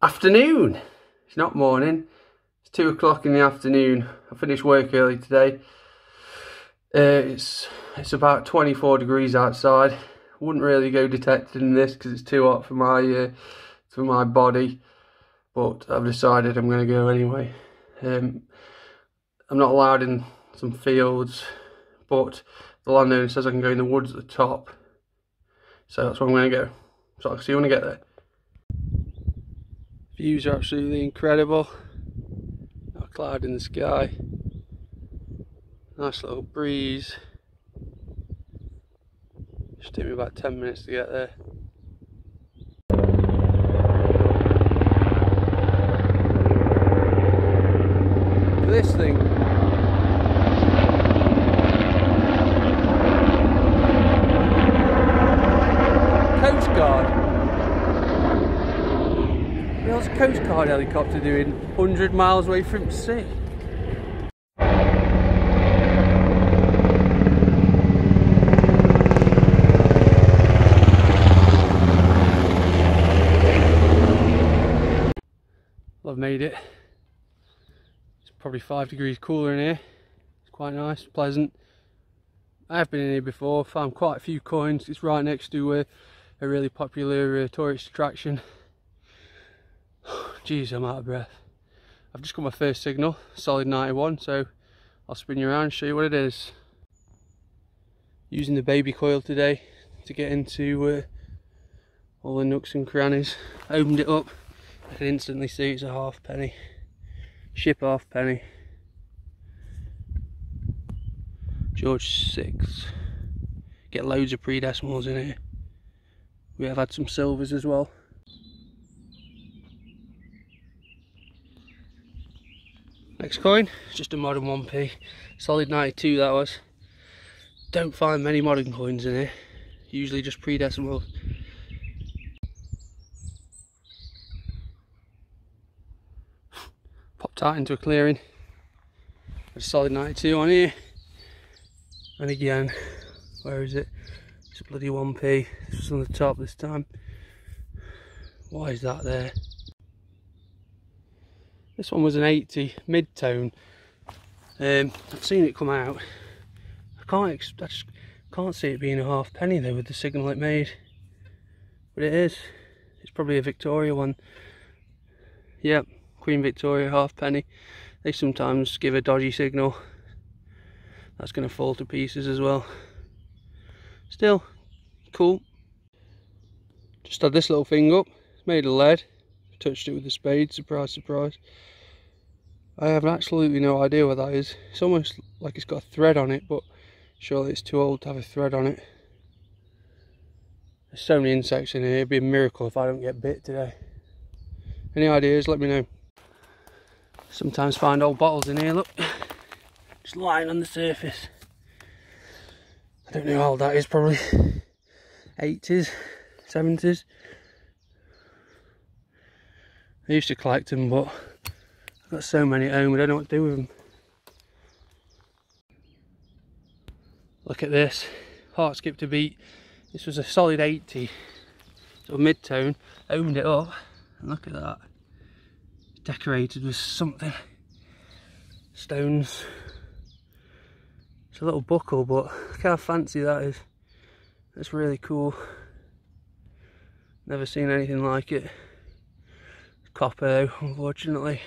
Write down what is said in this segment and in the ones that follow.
Afternoon. It's not morning. It's 2 o'clock in the afternoon. I finished work early today. It's about 24 degrees outside. Wouldn't really go detected in this because it's too hot for my body. But I've decided I'm going to go anyway. I'm not allowed in some fields, but the landowner says I can go in the woods at the top. So that's where I'm going to go. So I'll see you when I get there. Views are absolutely incredible. Not a cloud in the sky. Nice little breeze. Just took me about 10 minutes to get there. This thing. Coast Guard. There's a Coast Guard helicopter doing 100 miles away from sea. Well, I've made it. It's probably 5 degrees cooler in here. It's quite nice, pleasant. I have been in here before, found quite a few coins. It's right next to a really popular tourist attraction. Jeez, I'm out of breath. I've just got my first signal, solid 91, so I'll spin you around and show you what it is. Using the baby coil today to get into all the nooks and crannies. Opened it up, I can instantly see it's a halfpenny. Ship halfpenny. George 6. Get loads of pre-decimals in here. We have had some silvers as well. Next coin, it's just a modern 1p, solid 92 that was. Don't find many modern coins in here, usually just pre-decimals. Popped out into a clearing, a solid 92 on here. And again, where is it? It's a bloody 1p, this was on the top this time. Why is that there? This one was an 80 mid-tone. I've seen it come out. I just can't see it being a halfpenny though with the signal it made. But it is. It's probably a Victoria one. Yep, Queen Victoria halfpenny. They sometimes give a dodgy signal. That's going to fall to pieces as well. Still, cool. Just had this little thing up. It's made of lead. Touched it with a spade, surprise surprise. I have absolutely no idea what that is. It's almost like it's got a thread on it, but surely it's too old to have a thread on it. There's so many insects in here, it'd be a miracle if I don't get bit today. Any ideas, let me know. Sometimes find old bottles in here, look. Just lying on the surface. I don't know how old that is, probably 80s, 70s. I used to collect them, but I've got so many at home, I don't know what to do with them. Look at this, heart skipped a beat. This was a solid 80, sort of mid-tone. Opened it up, and look at that. It's decorated with something. Stones. It's a little buckle, but look how fancy that is. That's really cool. Never seen anything like it. Copper though, unfortunately.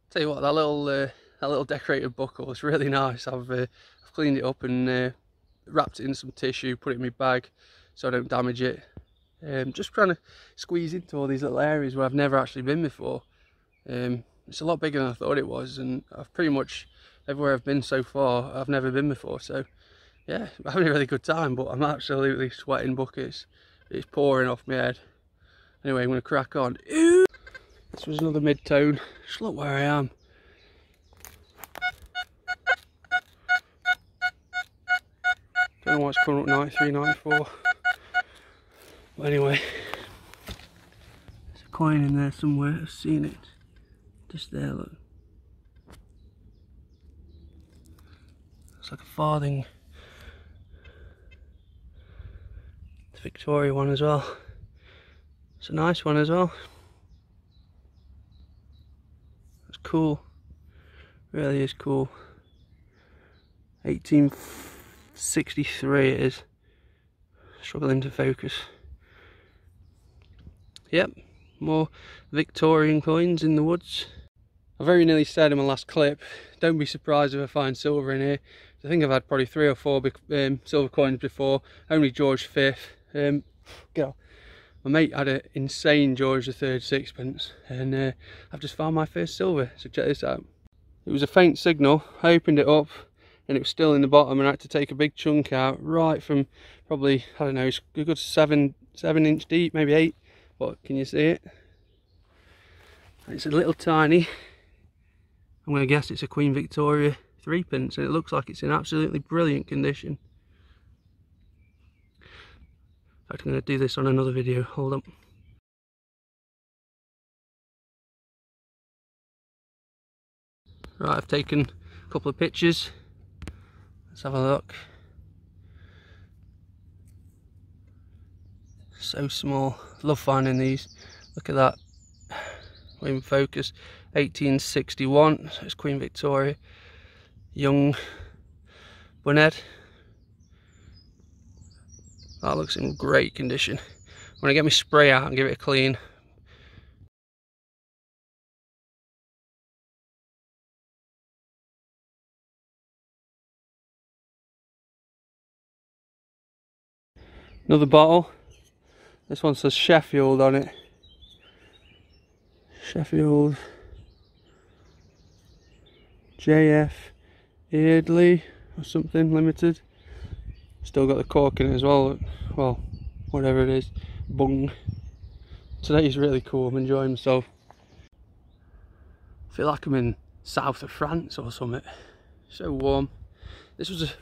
Tell you what, that little decorated buckle is really nice. I've cleaned it up and wrapped it in some tissue, put it in my bag so I don't damage it. Just trying to squeeze into all these little areas where I've never actually been before. It's a lot bigger than I thought it was, and I've pretty much everywhere I've been so far I've never been before. So yeah, I'm having a really good time, but I'm absolutely sweating buckets. It's pouring off my head. Anyway, I'm going to crack on. Ew! This was another mid-tone. Just look where I am. Don't know why it's coming up 93, 94. But anyway, there's a coin in there somewhere. I've seen it. Just there, look. It's like a farthing. It's a Victoria one as well. It's a nice one as well. cool. Really is cool. 1863 it is. Struggling to focus. Yep, more Victorian coins in the woods. I very nearly said in my last clip, don't be surprised if I find silver in here. I think I've had probably 3 or 4 silver coins before, only George V. My mate had an insane George III sixpence, and I've just found my first silver, so check this out. It was a faint signal. I opened it up and it was still in the bottom, and I had to take a big chunk out right from probably, I don't know, it's a good 7 inch deep, maybe 8, but can you see it? It's a little tiny, I'm going to guess it's a Queen Victoria 3p, and it looks like it's in absolutely brilliant condition. In fact, I'm going to do this on another video, hold up. Right, I've taken a couple of pictures. Let's have a look. So small. Love finding these. Look at that. In focus. 1861. So it's Queen Victoria. Young Bunhead. That looks in great condition. When I get my spray out and give it a clean. Another bottle. This one says Sheffield on it. Sheffield JF Eardley or something limited. Still got the cork in it as well. Well, whatever it is. Bung. Today's really cool. I'm enjoying myself. I feel like I'm in south of France or something. So warm. This was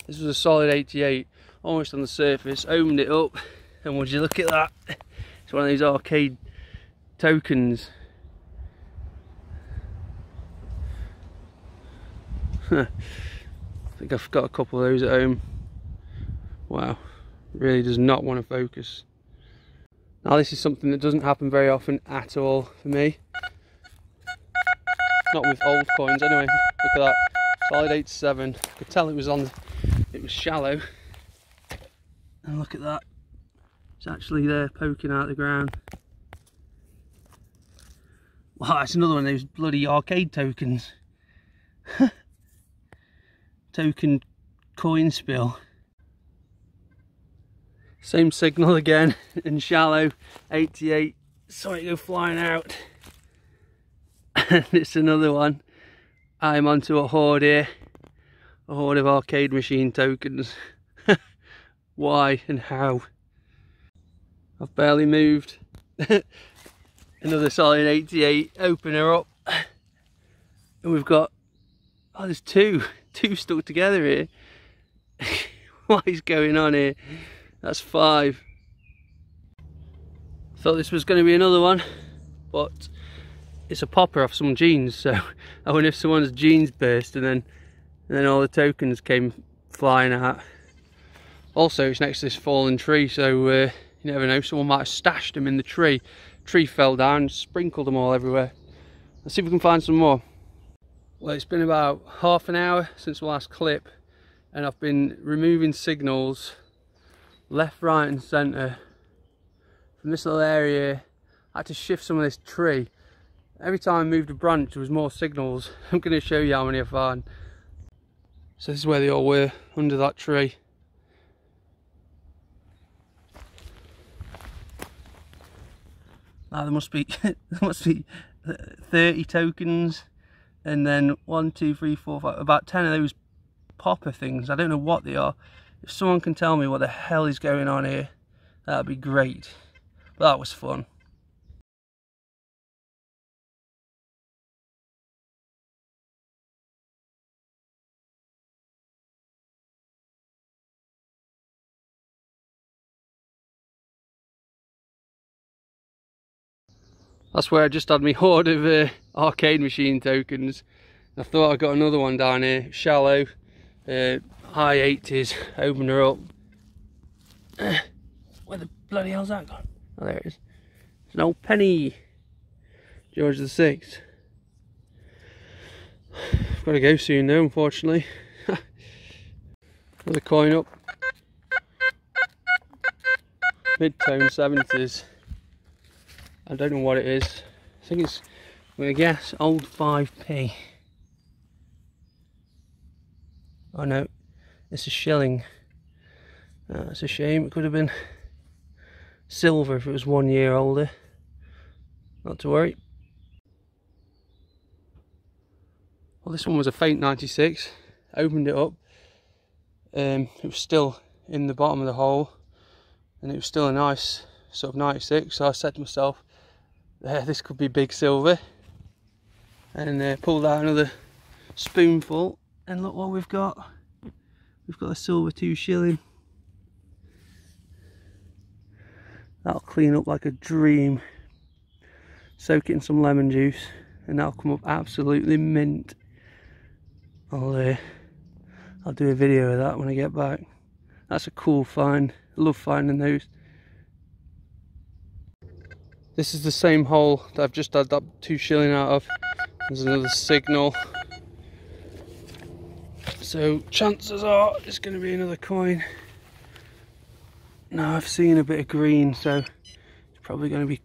a solid 88. Almost on the surface, opened it up, and would you look at that? It's one of these arcade tokens. I think I've got a couple of those at home. Wow, really does not want to focus. Now this is something that doesn't happen very often at all for me. Not with old coins anyway. Look at that, solid 87. I could tell it was shallow. And look at that, it's actually there poking out the ground. Wow, that's another one of those bloody arcade tokens. Token coin spill. Same signal again, and shallow, 88. Saw it go flying out. And it's another one. I'm onto a hoard here. A hoard of arcade machine tokens. Why and how? I've barely moved. Another solid 88. Open her up, and we've got, oh, there's two stuck together here. What is going on here? That's 5. Thought this was going to be another one, but it's a popper off some jeans. So I wonder if someone's jeans burst, and then all the tokens came flying out. Also, it's next to this fallen tree, so you never know, someone might have stashed them in the tree. Tree fell down, sprinkled them all everywhere. Let's see if we can find some more. Well, it's been about half an hour since the last clip, and I've been removing signals left, right and centre from this little area. I had to shift some of this tree. Every time I moved a branch there was more signals. I'm going to show you how many I found. So this is where they all were, under that tree. Now there must be 30 tokens, and then 1, 2, 3, 4, 5, about 10 of those popper things. I don't know what they are. If someone can tell me what the hell is going on here, that'd be great. But that was fun. That's where I just had my hoard of arcade machine tokens. I thought I got another one down here, shallow, high 80s, open her up. Where the bloody hell's that gone? Oh, there it is. It's an old penny. George VI. I've got to go soon though, unfortunately. Another coin up. Mid-tone 70s. I don't know what it is. I think it's, I'm going to guess, old 5p. Oh no, it's a shilling. That's a shame. It could have been silver if it was 1 year older. Not to worry. Well, this one was a faint 96. Opened it up. It was still in the bottom of the hole, and it was still a nice sort of 96. So I said to myself, this could be big silver. And pulled out another spoonful, and look what we've got. We've got a silver 2 shilling. That'll clean up like a dream. Soak it in some lemon juice, and that'll come up absolutely mint. I'll do a video of that when I get back. That's a cool find. I love finding those. This is the same hole that I've just had that 2 shilling out of. There's another signal. So chances are it's going to be another coin. Now I've seen a bit of green, so it's probably going to be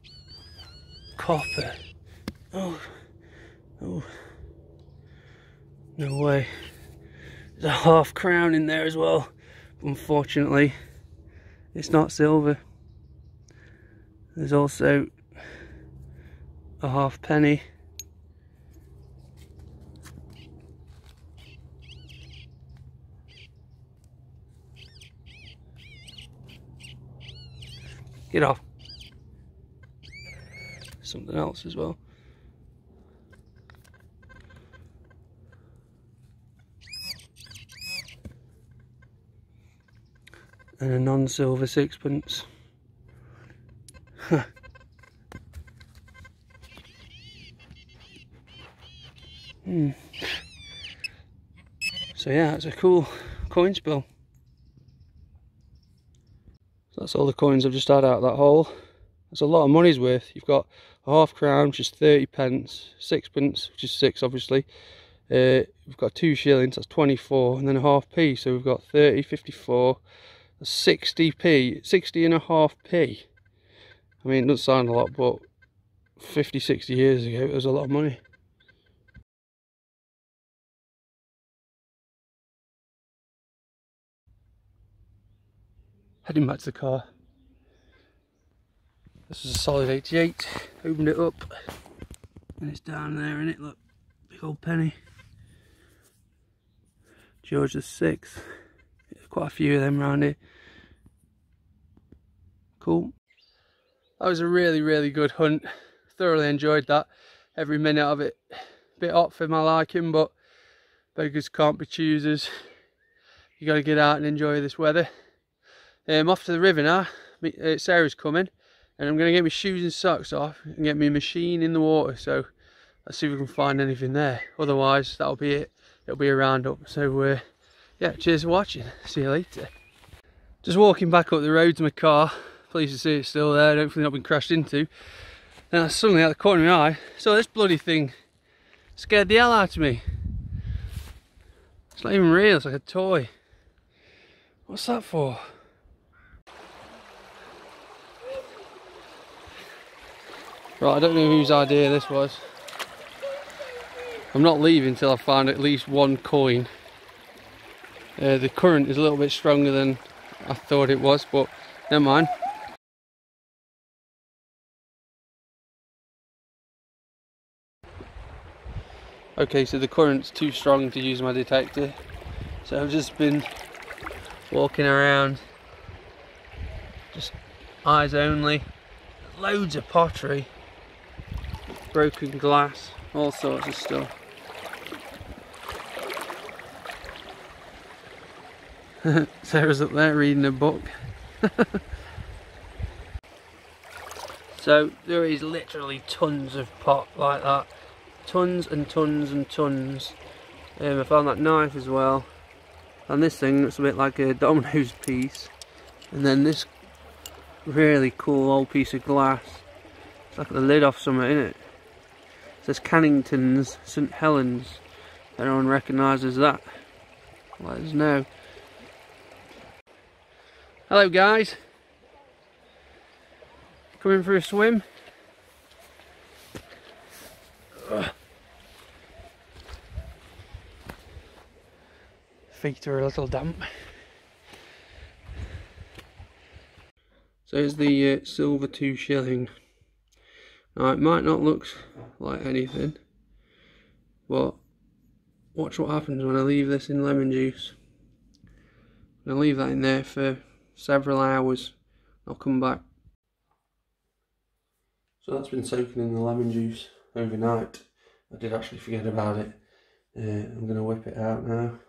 copper. Oh, no way. There's a half crown in there as well. Unfortunately, it's not silver. There's also a half penny. Get off. Something else as well. And a non-silver 6pence. So yeah, it's a cool coin spill. So that's all the coins I've just had out of that hole. That's a lot of money's worth. You've got a half crown, which is 30p, 6pence, which is 6 obviously. We've got 2 shillings, that's 24, and then a half p, so we've got 30, 54, 60p, 60 and a half p. I mean, it doesn't sound a lot, but 50, 60 years ago, it was a lot of money. Heading back to the car. This is a solid 88. Opened it up, and it's down there, innit? Look, big old penny. George VI. Quite a few of them around here. Cool. That was a really good hunt. Thoroughly enjoyed that. Every minute of it. Bit hot for my liking, but beggars can't be choosers. You got to get out and enjoy this weather. Off to the river now. Sarah's coming, and I'm going to get my shoes and socks off and get my machine in the water. So let's see if we can find anything there. Otherwise, that'll be it. It'll be a roundup. So yeah, cheers for watching. See you later. Just walking back up the road to my car. Pleased to see it's still there. Hopefully not been crashed into. And I suddenly, out the corner of my eye, saw this bloody thing. Scared the hell out of me. It's not even real. It's like a toy. What's that for? Right, I don't know whose idea this was. I'm not leaving till I find at least one coin. The current is a little bit stronger than I thought it was, but never mind. Okay, so the current's too strong to use my detector. So I've just been walking around, just eyes only. Loads of pottery. Broken glass, all sorts of stuff. Sarah's up there reading a book. So there is literally tons of pot like that. Tons and tons and tons. I found that knife as well. And this thing looks a bit like a Domino's piece. And then this really cool old piece of glass. It's like the lid off something, isn't it? It says Cannington's St Helens anyone recognises that, let us know. Hello guys, coming for a swim. Feet are a little damp. So here's the silver 2 shilling. Now it might not look like anything, but watch what happens when I leave this in lemon juice. I'm going to leave that in there for several hours. I'll come back. So that's been soaking in the lemon juice overnight. I did actually forget about it. I'm going to whip it out now.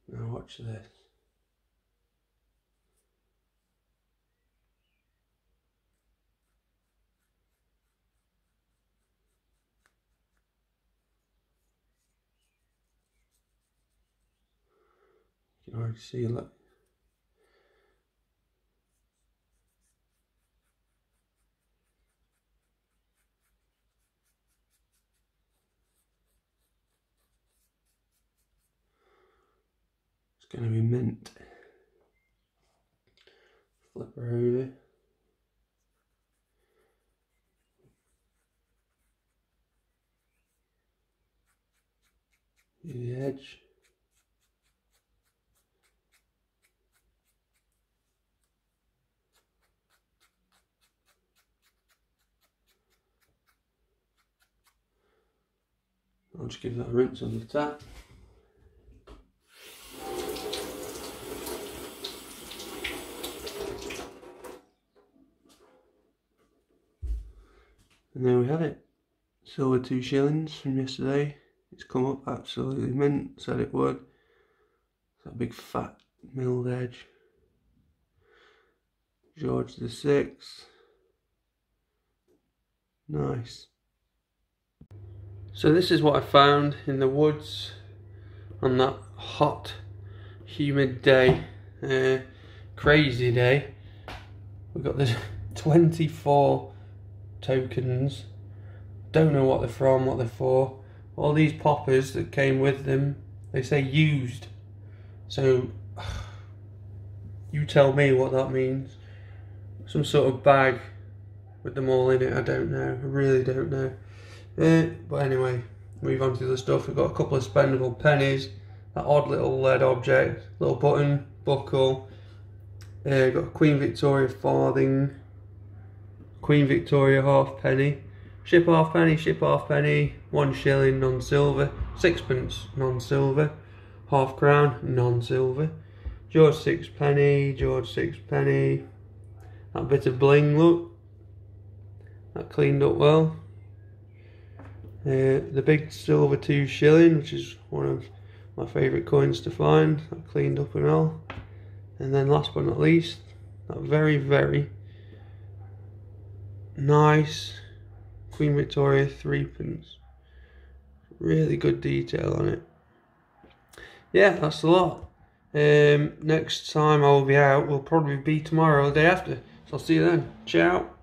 Now watch this. You can already see, look. It's going to be mint. Flip her over. The edge. I'll just give that a rinse on the tap. And there we have it. Silver 2 shillings from yesterday. It's come up absolutely mint, said it would. That big fat milled edge. George VI. Nice. So this is what I found in the woods on that hot, humid day. Crazy day. We've got the 24 tokens. Don't know what they're from, what they're for. All these poppers that came with them, they say used. So you tell me what that means. Some sort of bag with them all in it, I don't know. I really don't know. But anyway, move on to the stuff. We've got a couple of spendable pennies, that odd little lead object, little button, buckle. Got a Queen Victoria farthing, Queen Victoria halfpenny, ship halfpenny, 1 shilling non-silver, 6pence non-silver, half crown non-silver, George 6penny, George 6penny. That bit of bling, look, that cleaned up well. The big silver 2 shilling, which is one of my favourite coins to find, that cleaned up and all. And then last but not least, that very, very nice Queen Victoria 3pence. Really good detail on it. Yeah, that's a lot. Next time I will be out will probably be tomorrow or the day after. So I'll see you then. Ciao.